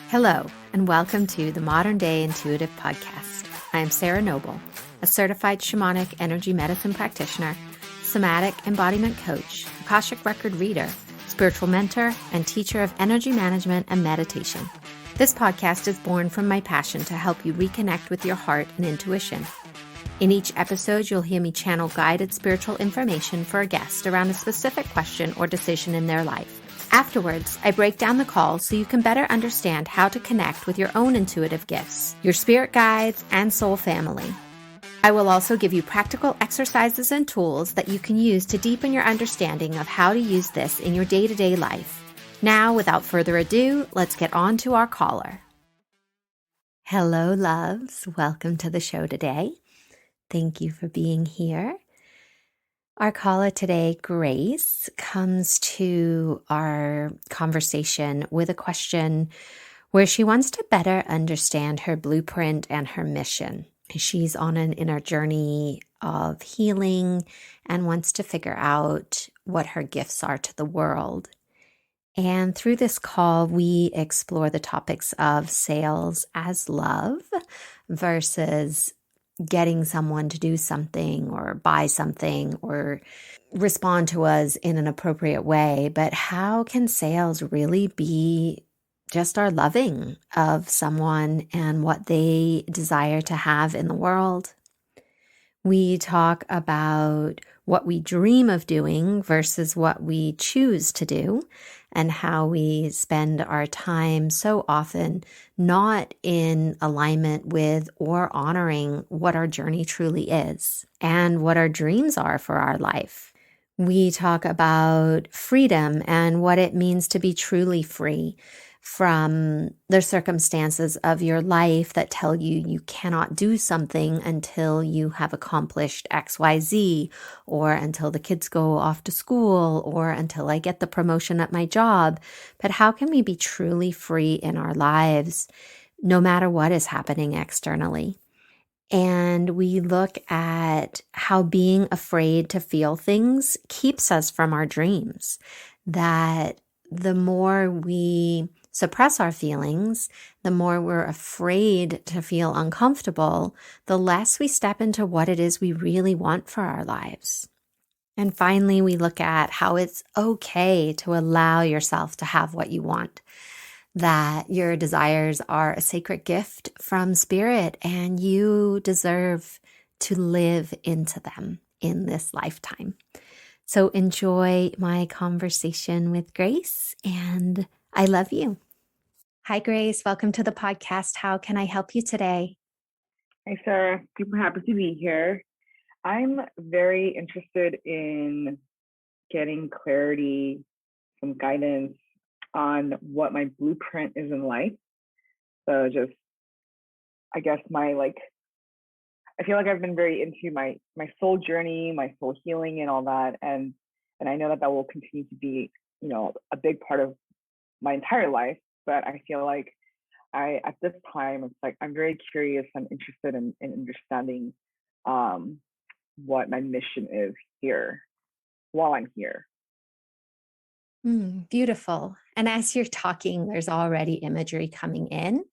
Hello, and welcome to the Modern Day Intuitive Podcast. I am Sarah Noble, a certified shamanic energy medicine practitioner, somatic embodiment coach, Akashic record reader, spiritual mentor, and teacher of energy management and meditation. This podcast is born from my passion to help you reconnect with your heart and intuition. In each episode, you'll hear me channel guided spiritual information for a guest around a specific question or decision in their life. Afterwards, I break down the call so you can better understand how to connect with your own intuitive gifts, your spirit guides, and soul family. I will also give you practical exercises and tools that you can use to deepen your understanding of how to use this in your day-to-day life. Now, without further ado, let's get on to our caller. Hello, loves. Welcome to the show today. Thank you for being here. Our caller today, Grace, comes to our conversation with a question where she wants to better understand her blueprint and her mission. She's on an inner journey of healing and wants to figure out what her gifts are to the world. And through this call, we explore the topics of sales as love versus getting someone to do something or buy something or respond to us in an appropriate way. But how can sales really be just our loving of someone and what they desire to have in the world? We talk about what we dream of doing versus what we choose to do, and how we spend our time so often not in alignment with or honoring what our journey truly is and what our dreams are for our life. We talk about freedom and what it means to be truly free from the circumstances of your life that tell you you cannot do something until you have accomplished XYZ, or until the kids go off to school, or until I get the promotion at my job. But how can we be truly free in our lives, no matter what is happening externally? And we look at how being afraid to feel things keeps us from our dreams, that the more we suppress our feelings, the more we're afraid to feel uncomfortable, the less we step into what it is we really want for our lives. And finally, we look at how it's okay to allow yourself to have what you want, that your desires are a sacred gift from spirit and you deserve to live into them in this lifetime. So enjoy my conversation with Grace, and I love you. Hi, Grace. Welcome to the podcast. How can I help you today? Hi, Sarah. Super happy to be here. I'm very interested in getting clarity, some guidance on what my blueprint is in life. So just, I guess I feel like I've been very into my soul journey, my soul healing and all that. And I know that will continue to be, a big part of my entire life. But I feel like at this time, it's like I'm very curious. I'm interested in understanding what my mission is here while I'm here. Beautiful. And as you're talking, there's already imagery coming in.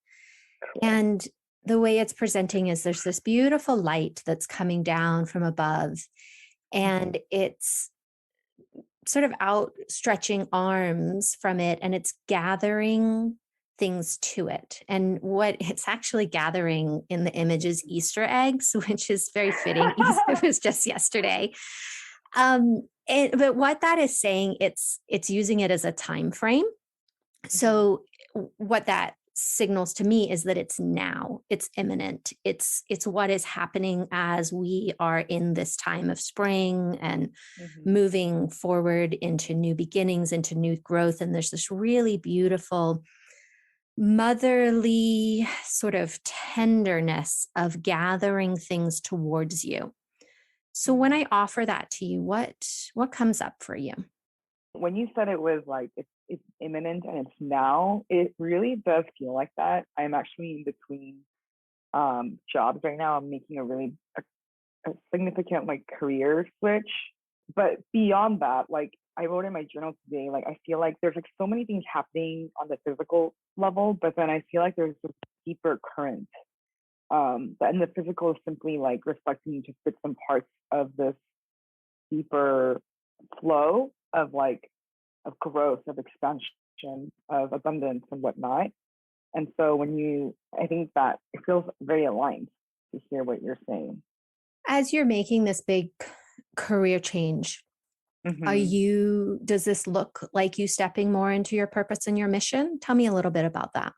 Cool. And the way it's presenting is there's this beautiful light that's coming down from above, and it's sort of outstretching arms from it, and it's gathering things to it. And what it's actually gathering in the image is Easter eggs, which is very fitting. It was just yesterday. But what that is saying, it's using it as a time frame. So what that signals to me is that it's now, it's imminent. It's what is happening as we are in this time of spring and moving forward into new beginnings, into new growth. And there's this really beautiful motherly sort of tenderness of gathering things towards you. So when I offer that to you, what comes up for you? When you said it was like it's imminent and it's now, it really does feel like that. I'm actually in between jobs right now. I'm making a significant career switch, but beyond that, I wrote in my journal today, like I feel like there's like so many things happening on the physical level, but then I feel like there's this deeper current. And the physical is simply like reflecting just bits and parts of this deeper flow of like of growth, of expansion, of abundance and whatnot. And so I think that it feels very aligned to hear what you're saying. As you're making this big career change, Mm-hmm. does this look like you stepping more into your purpose and your mission? Tell me a little bit about that.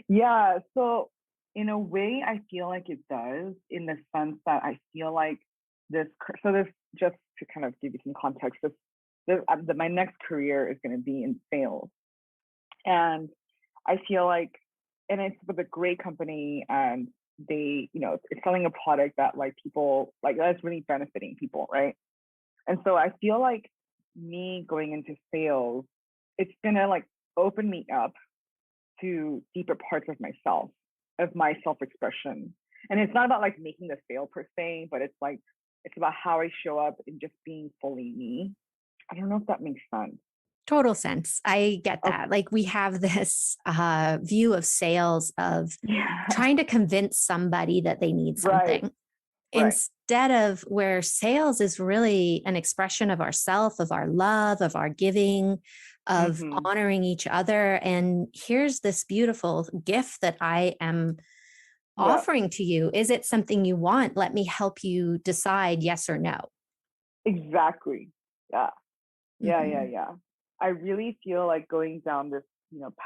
Yeah. So in a way, I feel like it does, in the sense that I feel like this, just to kind of give you some context, my next career is going to be in sales. And I feel like, and it's with a great company, and it's selling a product that like people like that's really benefiting people, right? And so I feel like me going into sales, it's gonna like open me up to deeper parts of myself, of my self-expression. And it's not about like making the sale per se, but it's about how I show up and just being fully me. I don't know if that makes sense. Total sense. I get Okay. that. Like we have this view of sales of Yeah. trying to convince somebody that they need Right. something Right. instead of where sales is really an expression of ourself, of our love, of our giving, of Mm-hmm. honoring each other. And here's this beautiful gift that I am Yeah. offering to you. Is it something you want? Let me help you decide yes or no. Exactly. Yeah. Yeah. Yeah. Mhm. Yeah. I really feel like going down this,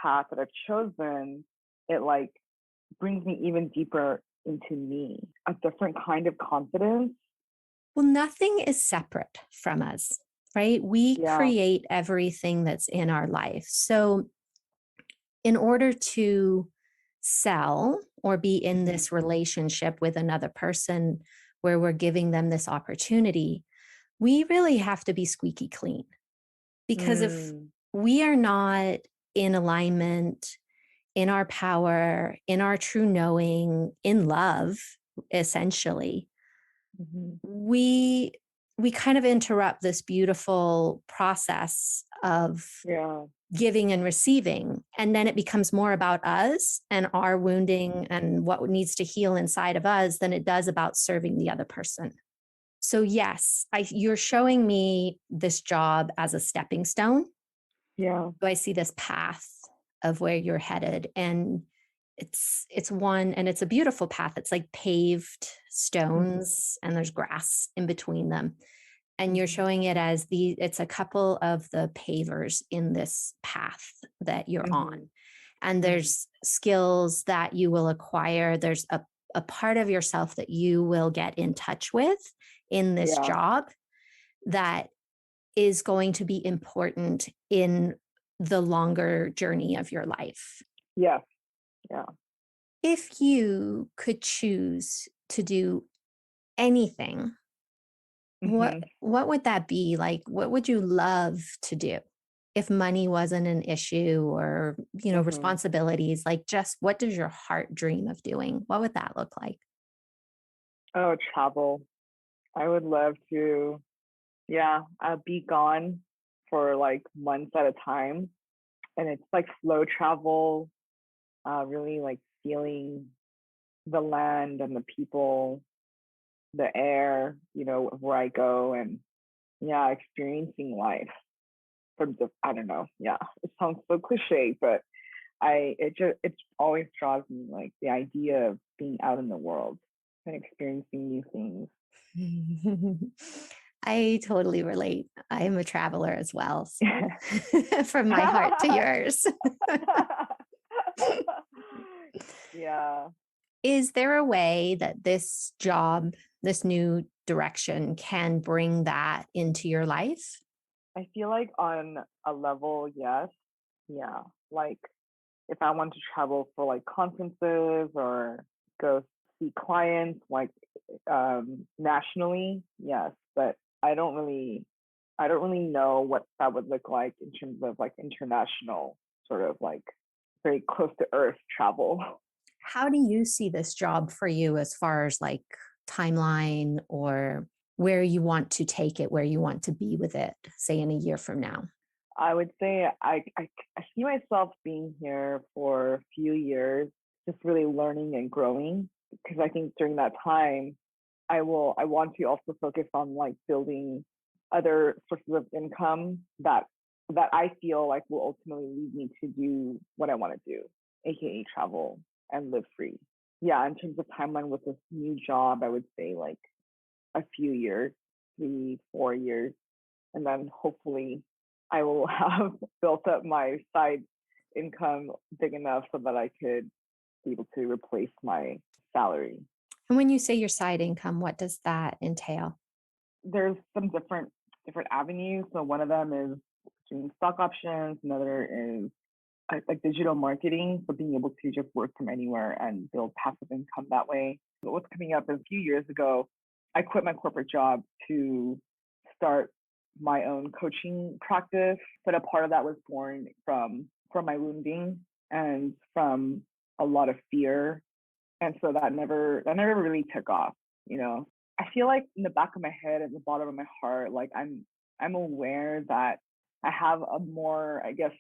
path that I've chosen, it like brings me even deeper into me, a different kind of confidence. Well, nothing is separate from us, right? We Yeah. create everything that's in our life. So, in order to sell or be in Mm-hmm. this relationship with another person where we're giving them this opportunity, we really have to be squeaky clean. Because if Mm. we are not in alignment, in our power, in our true knowing, in love, essentially, Mm-hmm. we we kind of interrupt this beautiful process of Yeah. giving and receiving, and then it becomes more about us and our wounding and what needs to heal inside of us than it does about serving the other person. So yes, you're showing me this job as a stepping stone. Yeah. So I see this path of where you're headed, and it's one, and it's a beautiful path. It's like paved Mm-hmm. stones and there's grass in between them, and you're Mm-hmm. showing it as it's a couple of the pavers in this path that you're on, Mm-hmm. and Mm-hmm. there's skills that you will acquire. There's a part of yourself that you will get in touch with in this Yeah. job that is going to be important in the longer journey of your life. Yeah. Yeah. If you could choose to do anything, Mm-hmm. what would that be? Like what would you love to do? If money wasn't an issue or, Mm-hmm. responsibilities, like just what does your heart dream of doing? What would that look like? Oh, travel. I would love to, yeah, be gone for like months at a time. And it's like slow travel, really like feeling the land and the people, the air, where I go, and yeah, experiencing life from I don't know. Yeah, it sounds so cliche, but it always draws me like the idea of being out in the world and experiencing new things. I totally relate. I am a traveler as well. So from my heart to yours. Yeah. Is there a way that this job, this new direction can bring that into your life? I feel like on a level, yes. Yeah. Like if I want to travel for like conferences or go see clients like nationally, yes. But I don't really I don't really know what that would look like in terms of like international sort of like very close to earth travel. How do you see this job for you as far as like timeline or where you want to take it, where you want to be with it, say in a year from now? I would say I see myself being here for a few years, just really learning and growing. Because I think during that time, I want to also focus on like building other sources of income that I feel like will ultimately lead me to do what I want to do, aka travel and live free. Yeah, in terms of timeline with this new job, I would say like a few years, 3, 4 years, and then hopefully I will have built up my side income big enough so that I could be able to replace my salary. And when you say your side income, what does that entail? There's some different avenues. So one of them is doing stock options. Another is like digital marketing. So being able to just work from anywhere and build passive income that way. But what's coming up is a few years ago, I quit my corporate job to start my own coaching practice. But a part of that was born from my wounding and from a lot of fear. And so that never really took off, you know. I feel like in the back of my head, at the bottom of my heart, like I'm aware that I have a more, I guess,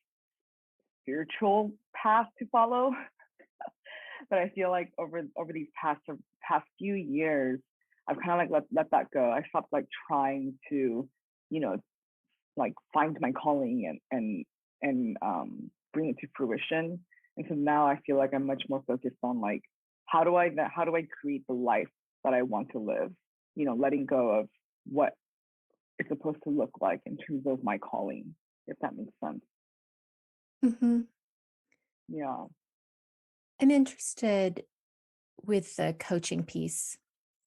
spiritual path to follow. But I feel like over these past few years, I've kind of like let that go. I stopped like trying to, you know, like find my calling and bring it to fruition. And so now I feel like I'm much more focused on like how do I create the life that I want to live? You know, letting go of what it's supposed to look like in terms of my calling, if that makes sense. Hmm. Yeah. I'm interested with the coaching piece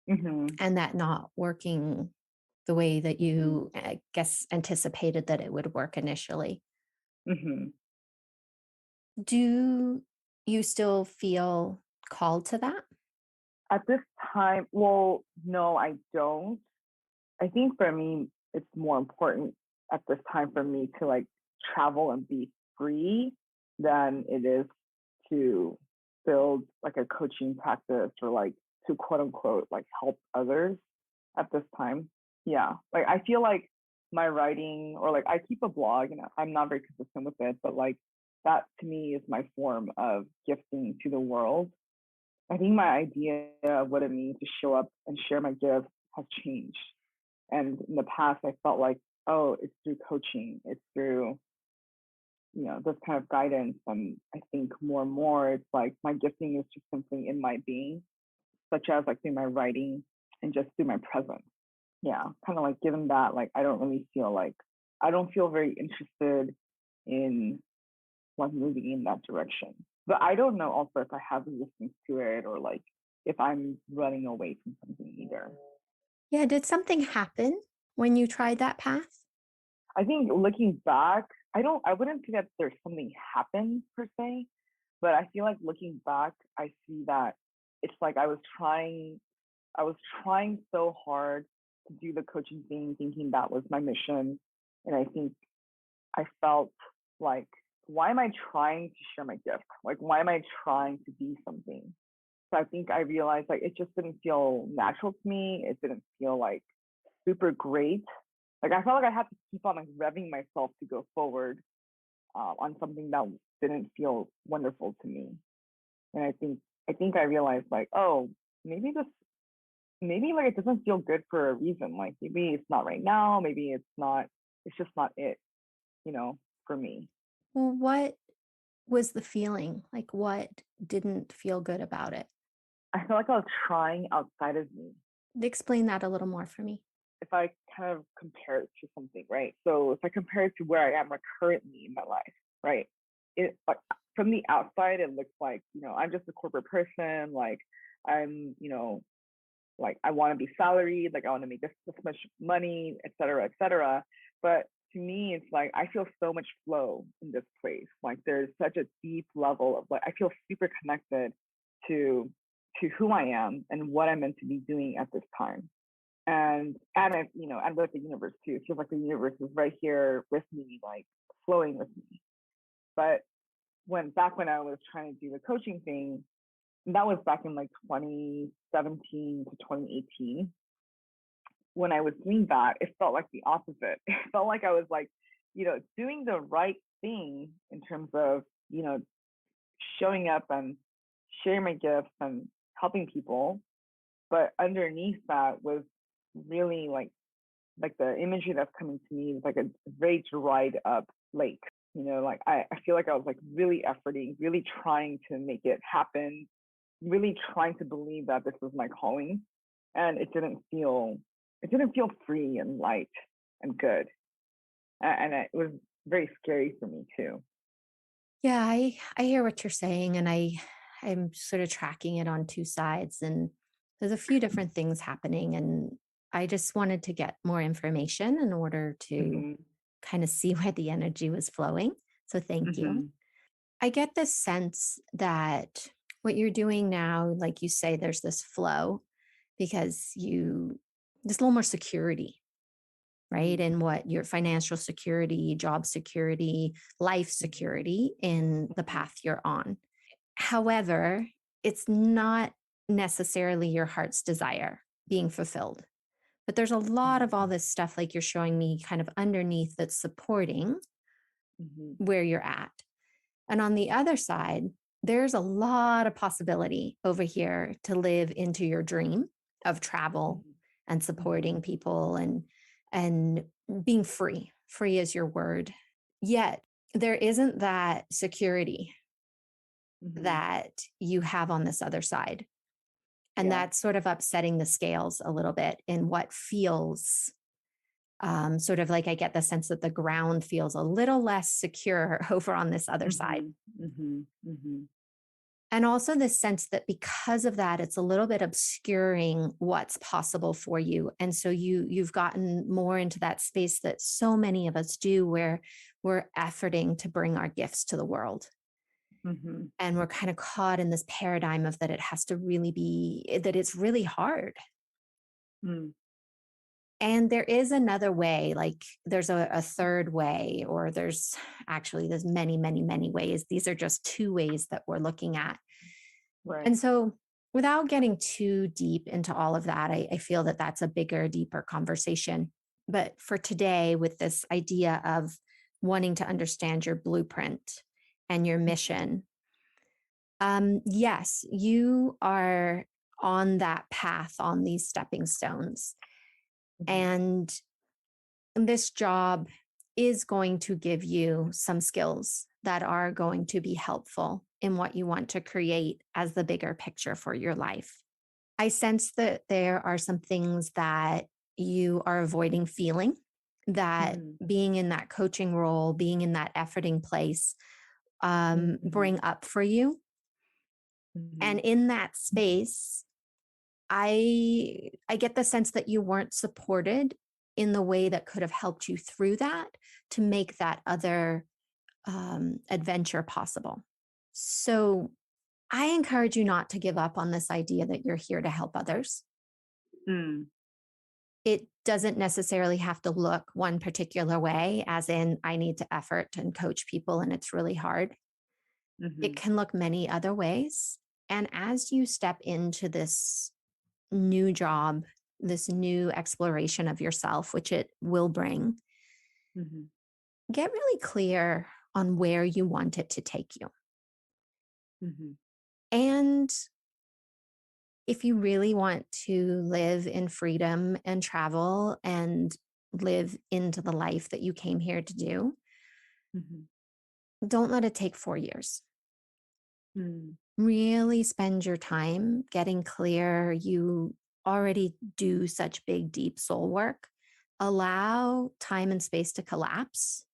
Mhm. and that not working the way that you, I guess, anticipated that it would work initially. Mhm. Do you still feel called to that? At this time, well, no, I don't. I think for me, it's more important at this time for me to like travel and be free than it is to build like a coaching practice or like to quote unquote like help others at this time. Yeah. Like I feel like my writing or like I keep a blog and I'm not very consistent with it, but like that to me is my form of gifting to the world. I think my idea of what it means to show up and share my gifts has changed. And in the past, I felt like, oh, it's through coaching, it's through, this kind of guidance. And I think more and more, it's like my gifting is just simply in my being, such as like through my writing and just through my presence. Yeah, kind of like given that, like, I don't feel very interested in like moving in that direction. But I don't know also if I have resistance to it or like if I'm running away from something either. Yeah. Did something happen when you tried that path? I think looking back, I wouldn't say that there's something happened per se, but I feel like looking back, I see that it's like I was trying so hard to do the coaching thing, thinking that was my mission. And I think I felt like, why am I trying to share my gift? Like, why am I trying to be something? So I think I realized like it just didn't feel natural to me. It didn't feel like super great. Like I felt like I had to keep on like revving myself to go forward on something that didn't feel wonderful to me. And I think I realized like, oh, maybe this maybe like it doesn't feel good for a reason. Like maybe it's not right now. Maybe it's not. It's just not it. For me. Well, what was the feeling? Like, what didn't feel good about it? I feel like I was trying outside of me. Explain that a little more for me. If I kind of compare it to something, right? So if I compare it to where I am like currently in my life, right? It like from the outside, it looks like I'm just a corporate person. Like I'm, like I want to be salaried. Like I want to make this much money, et cetera, et cetera. But to me, it's like I feel so much flow in this place. Like there's such a deep level of like I feel super connected to who I am and what I'm meant to be doing at this time and with the universe too. It feels like the universe is right here with me, like flowing with me. But when I was trying to do the coaching thing, that was back in like 2017 to 2018. when I was doing that, it felt like the opposite. It felt like I was like, doing the right thing in terms of, showing up and sharing my gifts and helping people. But underneath that was really like the imagery that's coming to me is like a very dried up lake. Like I feel like I was like really efforting, really trying to make it happen, really trying to believe that this was my calling. And it didn't feel free and light and good. And it was very scary for me too. Yeah, I hear what you're saying, and I'm sort of tracking it on two sides, and there's a few different things happening, and I just wanted to get more information in order to Mm-hmm. kind of see where the energy was flowing. So thank you. Mm-hmm. I get this sense that what you're doing now, like you say, there's this flow because there's a little more security, right? Mm-hmm. And what your financial security, job security, life security in the Mm-hmm. path you're on. However, it's not necessarily your heart's desire being fulfilled. But there's a lot of all this stuff, like you're showing me, kind of underneath that's supporting Mm-hmm. where you're at. And on the other side, there's a lot of possibility over here to live into your dream of travel and Mm-hmm. supporting people and being free. Free is your word. Yet there isn't that security Mm-hmm. that you have on this other side. And Yeah. that's sort of upsetting the scales a little bit in what feels sort of like I get the sense that the ground feels a little less secure over on this other side. Mm-hmm. Mm-hmm. Mm-hmm. And also this sense that because of that, it's a little bit obscuring what's possible for you. And so you've gotten more into that space that so many of us do, where we're efforting to bring our gifts to the world. Mm-hmm. And we're kind of caught in this paradigm of that it has to really be, that it's really hard. Mm. And there is another way, like there's a third way, or there's many, many, many ways. These are just two ways that we're looking at. Right. And so, without getting too deep into all of that, I feel that that's a bigger, deeper conversation. But for today, with this idea of wanting to understand your blueprint and your mission, yes, you are on that path, on these stepping stones. Mm-hmm. And this job is going to give you some skills that are going to be helpful in what you want to create as the bigger picture for your life. I sense that there are some things that you are avoiding feeling, that Mm-hmm. being in that coaching role, being in that efforting place, Mm-hmm. bring up for you. Mm-hmm. And in that space, I get the sense that you weren't supported in the way that could have helped you through that to make that other adventure possible. So I encourage you not to give up on this idea that you're here to help others. Mm. It doesn't necessarily have to look one particular way, as in, I need to effort and coach people and it's really hard. Mm-hmm. It can look many other ways. And as you step into this new job, this new exploration of yourself, which it will bring, Mm-hmm. get really clear on where you want it to take you. Mm-hmm. And if you really want to live in freedom and travel and live into the life that you came here to do, Mm-hmm. don't let it take 4 years. Mm. Really spend your time getting clear. You already do such big, deep soul work. Allow time and space to collapse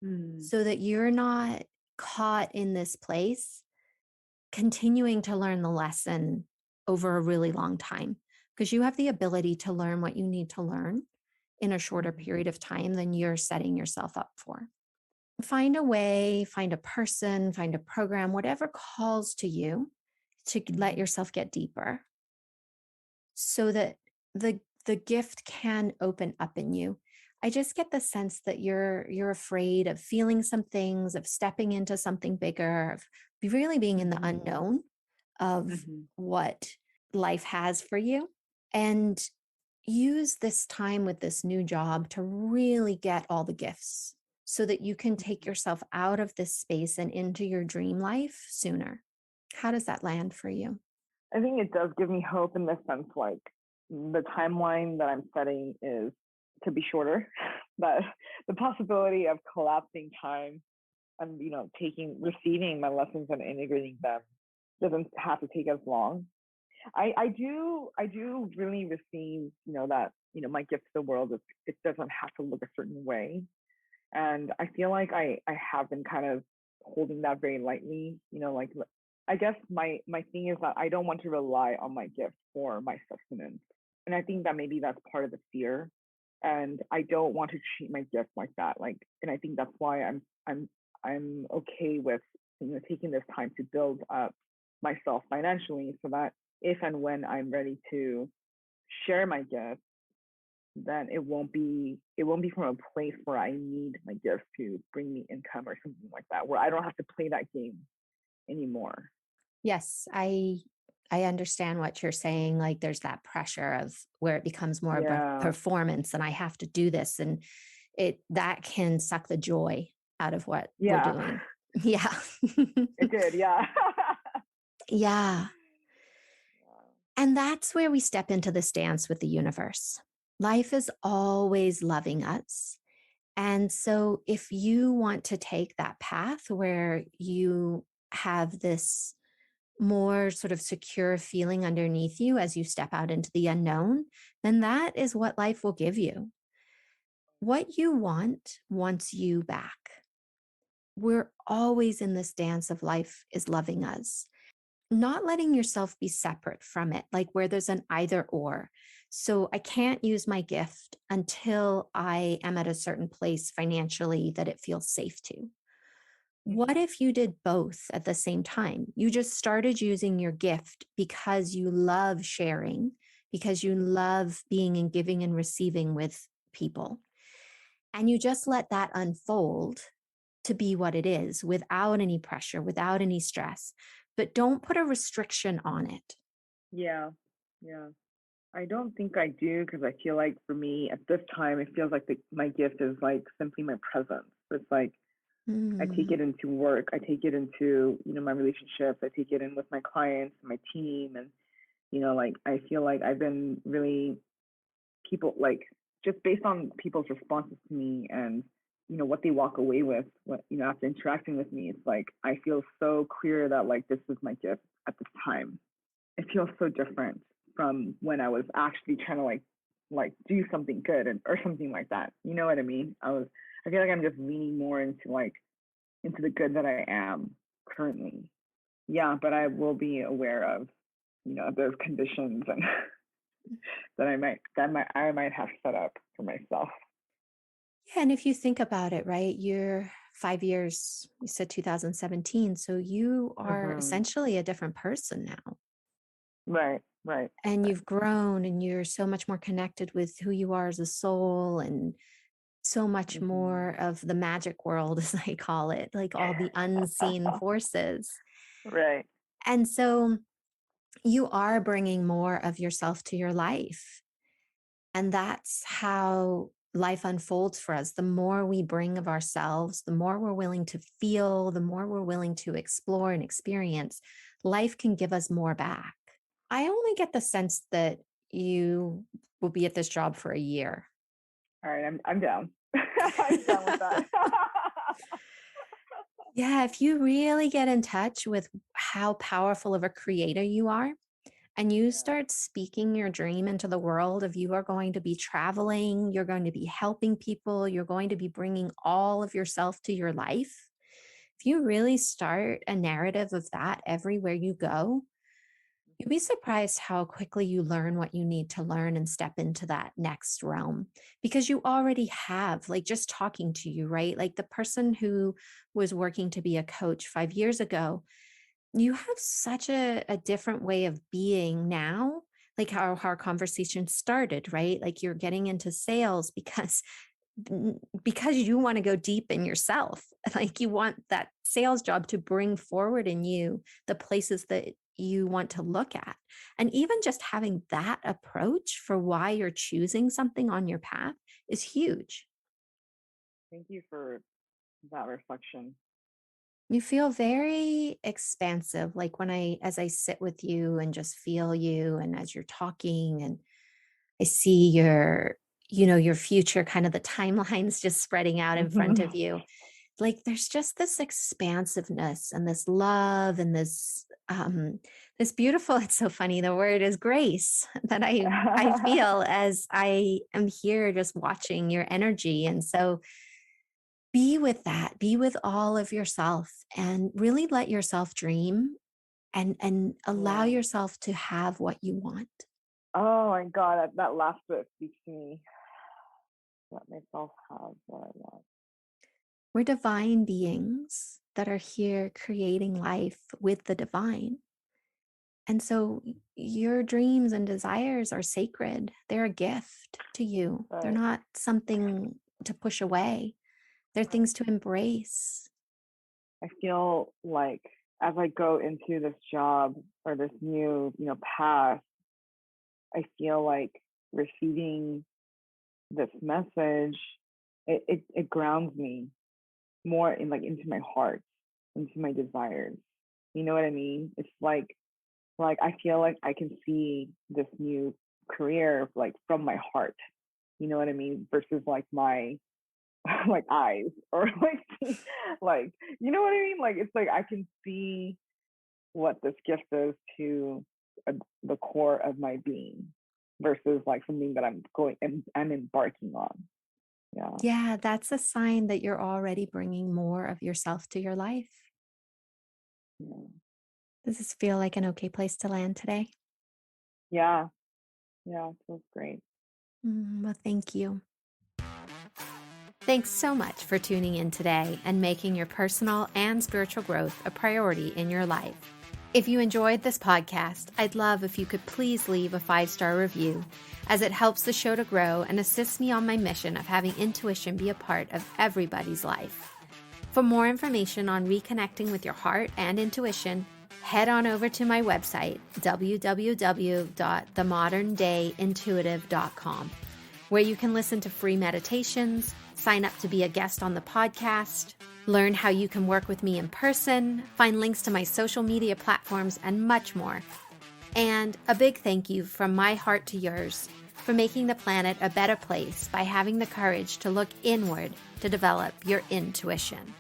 Mm. so that you're not caught in this place, continuing to learn the lesson over a really long time, because you have the ability to learn what you need to learn in a shorter Mm-hmm. period of time than you're setting yourself up for. Find a way, find a person, find a program, whatever calls to you to let Mm-hmm. yourself get deeper so that the gift can open up in you. I just get the sense that you're afraid of feeling some things, of stepping into something bigger, of really being in the Mm-hmm. unknown of Mm-hmm. what life has for you. And use this time with this new job to really get all the gifts so that you can take yourself out of this space and into your dream life sooner. How does that land for you? I think it does give me hope in the sense like the timeline that I'm setting is to be shorter, but the possibility of collapsing time and receiving my lessons and integrating them doesn't have to take as long. I do really receive that my gift to the world is it doesn't have to look a certain way, and I feel like I have been kind of holding that very lightly. Like I guess my thing is that I don't want to rely on my gift for my sustenance, and I think that maybe that's part of the fear, and I don't want to treat my gift like that. Like, and I think that's why I'm okay with taking this time to build up myself financially so that if and when I'm ready to share my gift, then it won't be from a place where I need my gift to bring me income or something like that, where I don't have to play that game anymore. Yes, I understand what you're saying. Like there's that pressure of where it becomes more of a Yeah. performance and I have to do this and it that can suck the joy out of what we're Yeah. doing. Yeah. It did. Yeah. Yeah. And that's where we step into this dance with the universe. Life is always loving us. And so if you want to take that path where you have this more sort of secure feeling underneath you as you step out into the unknown, then that is what life will give you. What you want wants you back. We're always in this dance of life is loving us, not letting yourself be separate from it, like where there's an either or. So I can't use my gift until I am at a certain place financially that it feels safe to. What Mhm. if you did both at the same time? You just started using your gift because you love sharing, because you love being and giving and receiving with people. And you just let that unfold to be what it is without any pressure, without any stress. But don't put a restriction on it. Yeah. Yeah. I don't think I do because I feel like for me at this time, it feels like my gift is like simply my presence. It's like I take Mm, it into work, I take it into my relationships, I take it in with my clients, my team, and like I feel like I've been really people like just based on people's responses to me and what they walk away with what after interacting with me, it's like I feel so clear that like this is my gift at this time. It feels so different from when I was actually trying to like do something good and or something like that. You know what I mean? I feel like I'm just leaning more into the good that I am currently. Yeah, but I will be aware of those conditions and that I might have set up for myself. yeah. And if you think about it, right, you're 5 years, you said 2017. So you are Hmm. essentially a different person now. Right, right, And right. you've grown and you're so much more connected with who you are as a soul and so much more Hmm. of the magic world, as I call it, like all the unseen forces. Right. And so you are bringing more of yourself to your life. And that's how life unfolds for us. The more we bring of ourselves, the more we're willing to feel, the more we're willing to explore and experience, life can give us more back. I only get the sense that you will be at this job for a year. All right, I'm down. I'm down with that. Yeah, if you really get in touch with how powerful of a creator you are, and you Yeah. start speaking your dream into the world of you are going to be traveling, you're going to be helping people, you're going to be bringing all of yourself to your life. If you really start a narrative of that everywhere you go, you'd be surprised how quickly you learn what you need to learn and step into that next realm because you already have, like just talking to you, right? Like the person who was working to be a coach 5 years ago, you have such a different way of being now, like how our conversation started, right? Like you're getting into sales because you want to go deep in yourself. Like you want that sales job to bring forward in you the places that you want to look at. And even just having that approach for why you're choosing something on your path is huge. Thank you for that reflection. You feel very expansive, like as I sit with you and just feel you, and as you're talking, and I see your future, kind of the timelines just spreading out in front of Mhm. you. Like there's just this expansiveness and this love and this beautiful, it's so funny, the word is grace that I feel as I am here just watching your energy. And so be with that, be with all of yourself and really let yourself dream and allow Yeah. yourself to have what you want. Oh my God, that last bit speaks to me. Let myself have what I want. We're divine beings that are here creating life with the divine. And so your dreams and desires are sacred. They're a gift to you. They're But not something to push away. They're things to embrace. I feel like as I go into this job or this new, path, I feel like receiving this message, it grounds me more in like into my heart, into my desires. You know what I mean? It's like I feel like I can see this new career like from my heart. You know what I mean? Versus like my like eyes or like you know what I mean? Like it's like I can see what this gift is to the core of my being versus like something that I'm embarking on. Yeah. Yeah, that's a sign that you're already bringing more of yourself to your life. Yeah. Does this feel like an okay place to land today? Yeah. Yeah. It feels great. Well, thank you. Thanks so much for tuning in today and making your personal and spiritual growth a priority in your life. If you enjoyed this podcast, I'd love if you could please leave a 5-star review, as it helps the show to grow and assists me on my mission of having intuition be a part of everybody's life. For more information on reconnecting with your heart and intuition, head on over to my website, www.themoderndayintuitive.com, where you can listen to free meditations, sign up to be a guest on the podcast, learn how you can work with me in person, find links to my social media platforms, and much more. And a big thank you from my heart to yours for making the planet a better place by having the courage to look inward to develop your intuition.